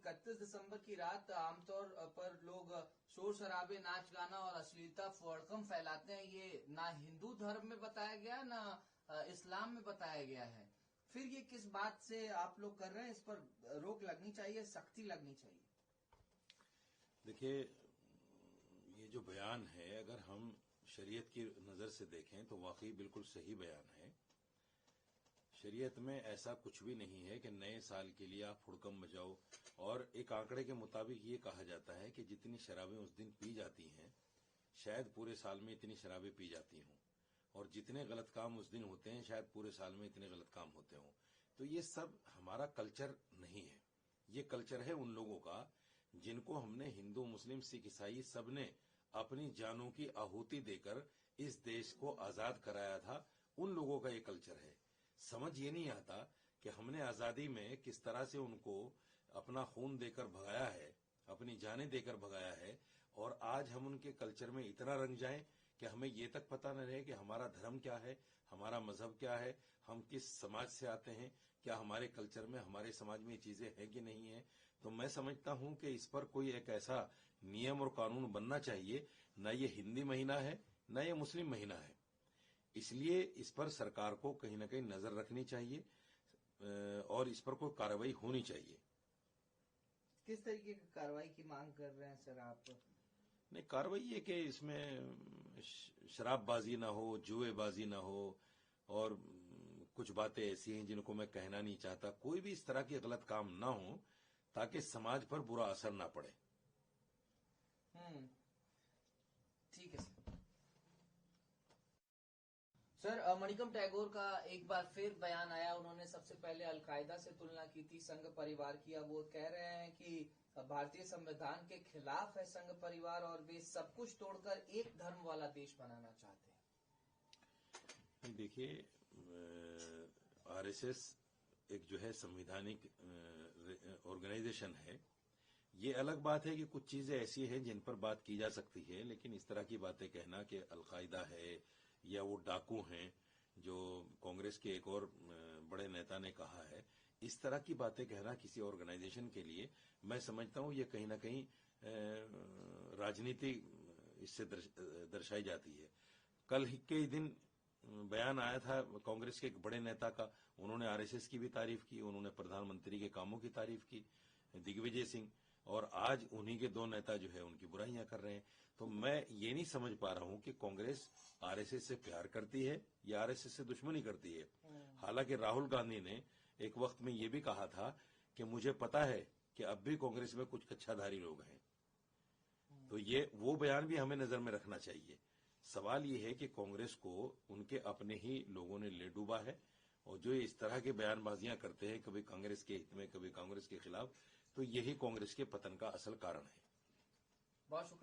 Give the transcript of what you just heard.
31 दिसंबर की रात आमतौर पर लोग शोर शराबे, नाच गाना और अश्लीलता फड़कम फैलाते हैं। ये ना हिंदू धर्म में बताया गया, ना इस्लाम में बताया गया है। फिर ये किस बात से आप लोग कर रहे हैं? इस पर रोक लगनी चाहिए, सख्ती लगनी चाहिए। देखिए, ये जो बयान है, अगर हम शरीयत की नजर से देखें तो वाकई बिल्कुल सही बयान है। शरीयत में ऐसा कुछ भी नहीं है कि नए साल के लिए आप हुड़कम मचाओ। और एक आंकड़े के मुताबिक ये कहा जाता है कि जितनी शराबें उस दिन पी जाती हैं, शायद पूरे साल में इतनी शराबें पी जाती हों, और जितने गलत काम उस दिन होते हैं, शायद पूरे साल में इतने गलत काम होते हों। तो ये सब हमारा कल्चर नहीं है। ये कल्चर है उन लोगों का जिनको हमने हिंदू, मुस्लिम, सिख, ईसाई सबने अपनी जानों की आहुति देकर इस देश को आजाद कराया था। उन लोगों का ये कल्चर है। समझ ये नहीं आता कि हमने आजादी में किस तरह से उनको अपना खून देकर भगाया है, अपनी जानें देकर भगाया है, और आज हम उनके कल्चर में इतना रंग जाएं कि हमें ये तक पता न रहे कि हमारा धर्म क्या है, हमारा मजहब क्या है, हम किस समाज से आते हैं, क्या हमारे कल्चर में, हमारे समाज में ये चीजें हैं कि नहीं है। तो मैं समझता हूं कि इस पर कोई एक ऐसा नियम और कानून बनना चाहिए। न ये हिंदी महीना है, न ये मुस्लिम महीना है। इसलिए इस पर सरकार को कहीं न कहीं नजर रखनी चाहिए और इस पर कोई कार्रवाई होनी चाहिए। किस तरीके की कार्रवाई की मांग कर रहे हैं सर आप? नहीं, कार्रवाई ये कि इसमें शराबबाजी ना हो, जुएबाजी ना हो, और कुछ बातें ऐसी हैं जिनको मैं कहना नहीं चाहता। कोई भी इस तरह के गलत काम ना हो ताकि समाज पर बुरा असर ना पड़े। ठीक है सर। मणिकम टैगोर का एक बार फिर बयान आया। उन्होंने सबसे पहले अलकायदा से तुलना की थी संघ परिवार की। अब वो कह रहे हैं कि भारतीय संविधान के खिलाफ है संघ परिवार और वे सब कुछ तोड़कर एक धर्म वाला देश बनाना चाहते हैं। देखिए, आरएसएस एक जो है संवैधानिक ऑर्गेनाइजेशन है। ये अलग बात है कि कुछ चीजें ऐसी हैं जिन पर बात की जा सकती है, लेकिन इस तरह की बातें कहना कि अलकायदा है या वो डाकू हैं, जो कांग्रेस के एक और बड़े नेता ने कहा है, इस तरह की बातें कहना किसी ऑर्गेनाइजेशन के लिए, मैं समझता हूं ये कहीं ना कहीं राजनीति इससे दर्शाई जाती है। कल के ही दिन बयान आया था कांग्रेस के एक बड़े नेता का। उन्होंने आरएसएस की भी तारीफ की, उन्होंने प्रधानमंत्री के कामों की तारीफ की, दिग्विजय सिंह, और आज उन्हीं के दो नेता जो है उनकी बुराइयां कर रहे हैं। तो मैं ये नहीं समझ पा रहा हूं कि कांग्रेस आरएसएस से प्यार करती है या आरएसएस से दुश्मनी करती है। हालांकि राहुल गांधी ने एक वक्त में ये भी कहा था कि मुझे पता है कि अब भी कांग्रेस में कुछ कच्छाधारी लोग हैं। तो ये वो बयान भी हमें नजर में रखना चाहिए। सवाल ये है कि कांग्रेस को उनके अपने ही लोगों ने ले डूबा है, और जो इस तरह के बयानबाजियां करते हैं, कभी कांग्रेस के हित में, कभी कांग्रेस के खिलाफ, तो यही कांग्रेस के पतन का असल कारण है। बहुत शुक्रिया।